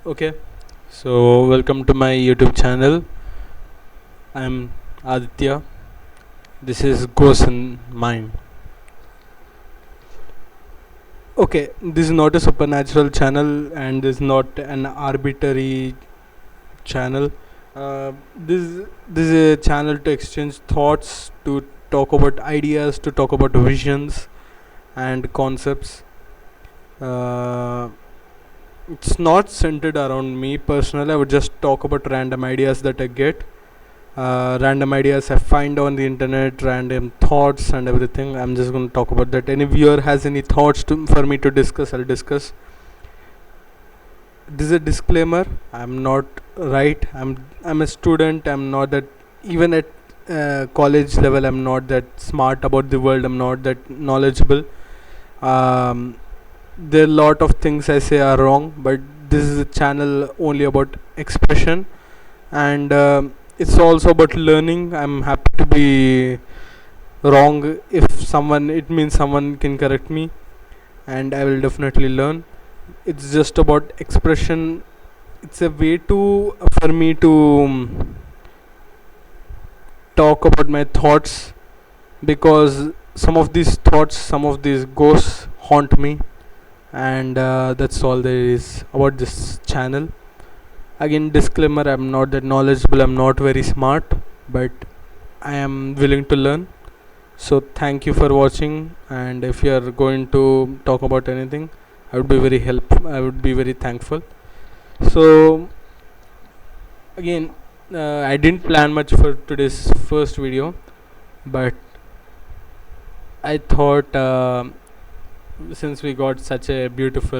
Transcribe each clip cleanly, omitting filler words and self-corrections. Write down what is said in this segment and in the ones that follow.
Okay, so welcome to my YouTube channel. I'm Aditya. This is Ghost in Mind. Okay, this is not a supernatural channel and this is not an arbitrary channel. This is a channel to exchange thoughts, to talk about ideas, to talk about visions and concepts. Uh, it's not centered around me personally. I would just talk about random ideas that I get, random ideas I find on the internet, random thoughts and everything. I'm just going to talk about that. Any viewer has any thoughts for me to discuss, I'll discuss. This is a disclaimer. I'm not right. I'm a student. I'm not that, even at college level. I'm not that smart about the world. I'm not that knowledgeable. Um, there are a lot of things I say are wrong, but this is a channel only about expression, and it's also about learning. I'm happy to be wrong. If someone, it means someone can correct me, and I will definitely learn. It's just about expression. It's a way to for me to talk about my thoughts, because some of these thoughts, some of these ghosts haunt me, and that's all there is about this channel. Again, disclaimer, I'm not that knowledgeable, I'm not very smart, but I am willing to learn. So thank you for watching, and if you are going to talk about anything, I would be very thankful. So again, I didn't plan much for today's first video, but I thought, since we got such a beautiful,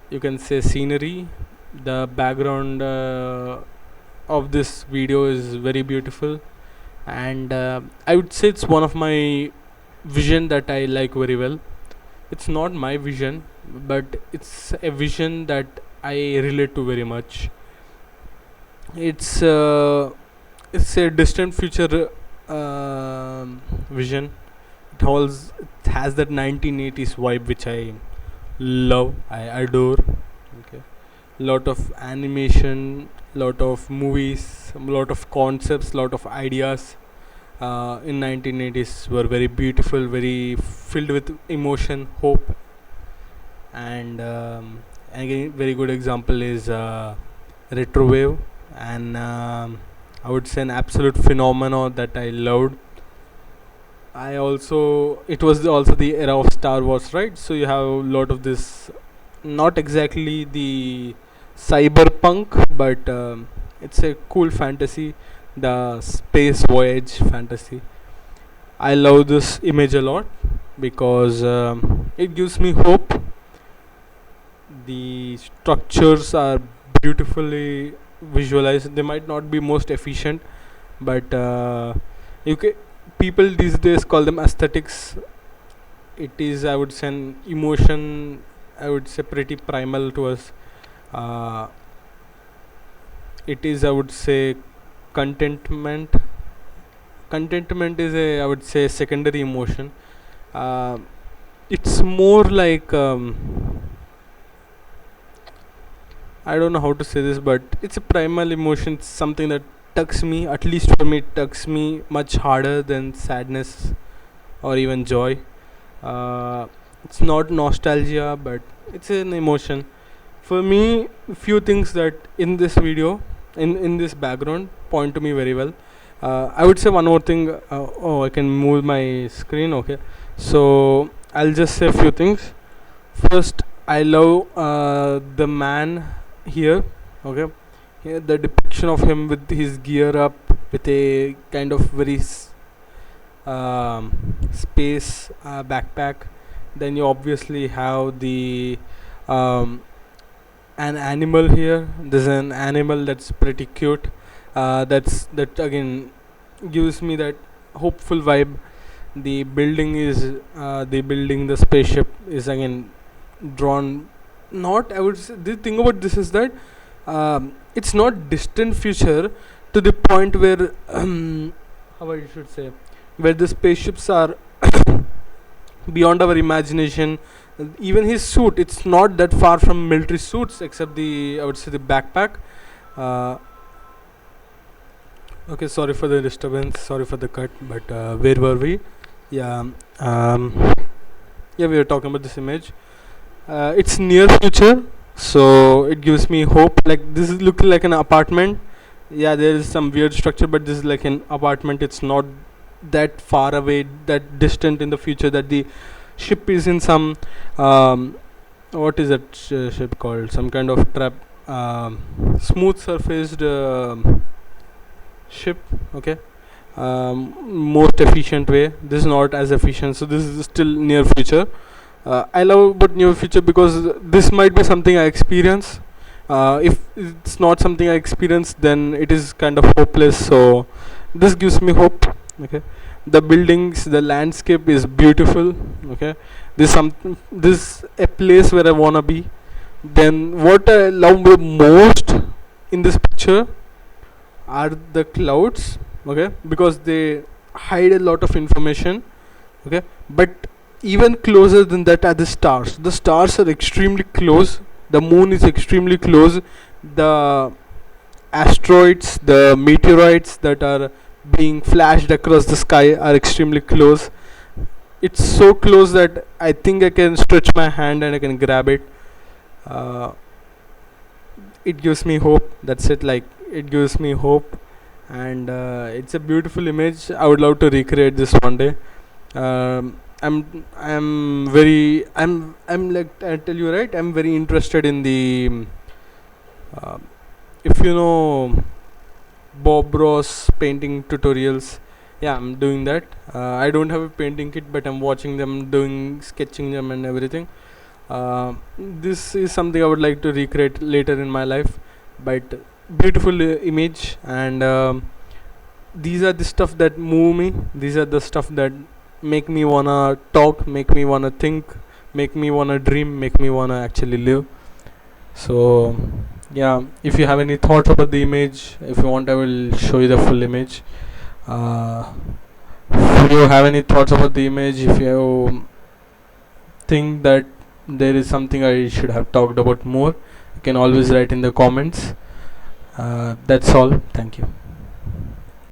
you can say, scenery, the background of this video is very beautiful, and I would say it's one of my vision that I like very well. It's not my vision, but it's a vision that I relate to very much. It's it's a distant future vision. It has that 1980s vibe which I love, I adore. Okay, lot of animation, lot of movies, lot of concepts, lot of ideas in 1980s were very beautiful, very filled with emotion, hope, and again, very good example is retrowave, and I would say an absolute phenomenon that I loved. I also, it was also the era of Star Wars, right? So you have a lot of this, not exactly the cyberpunk, but it's a cool fantasy, the space voyage fantasy. I love this image a lot because it gives me hope. The structures are beautifully visualized. They might not be most efficient, but you can, people these days call them aesthetics. It is, I would say, an emotion, I would say, pretty primal to us. uh, it is, I would say, contentment. Contentment is a, I would say, secondary emotion. uh, it's more like, I don't know how to say this, but it's a primal emotion. It's something that tugs me, at least for me, it tugs me much harder than sadness or even joy. uh, it's not nostalgia, but it's an emotion. For me, few things that in this video, in this background, point to me very well. I would say one more thing. Oh, I can move my screen. Okay, so I'll just say a few things. First, I love the man here. Okay, here the depiction of him with his gear up, with a kind of very space backpack. Then you obviously have the um, an animal here. There's an animal that's pretty cute. That again gives me that hopeful vibe. The building is the spaceship is again drawn. Not, I would say, the thing about this is that it's not distant future to the point where how I should say, where the spaceships are beyond our imagination. Even his suit, it's not that far from military suits, except the, I would say, the backpack. uh, okay, sorry for the disturbance, sorry for the cut, but where were we? Yeah. um, yeah, we were talking about this image. It's near future, so it gives me hope. Like, this is looking like an apartment. Yeah, there is some weird structure, but this is like an apartment. It's not that far away, that distant in the future, that the ship is in some, um, what is that ship called, some kind of trap, smooth surfaced ship. Okay. Most efficient way. This is not as efficient, so this is still near future. I love about near future because this might be something I experience. If it's not something I experience, then it is kind of hopeless. So this gives me hope. Okay, the buildings, the landscape is beautiful. Okay, this a place where I wanna be. Then what I love most in this picture are the clouds. Okay, because they hide a lot of information. Okay, but even closer than that are the stars. The stars are extremely close, the moon is extremely close, the asteroids, the meteorites that are being flashed across the sky are extremely close. It's so close that I think I can stretch my hand and I can grab it. uh, it gives me hope. That's it. Like, it gives me hope. And it's a beautiful image. I would love to recreate this one day. I'm like, I tell you, right, I'm very interested in the, uh, if you know Bob Ross painting tutorials. Yeah, I'm doing that. I don't have a painting kit, but I'm watching them doing, sketching them and everything. This is something I would like to recreate later in my life. But beautiful image. And these are the stuff that move me. These are the stuff that make me wanna talk, make me wanna think, make me wanna dream, make me wanna actually live. So yeah, if you have any thoughts about the image, if you want, I will show you the full image. uh, if you have any thoughts about the image, if you think that there is something I should have talked about more, you can always write in the comments. That's all. Thank you.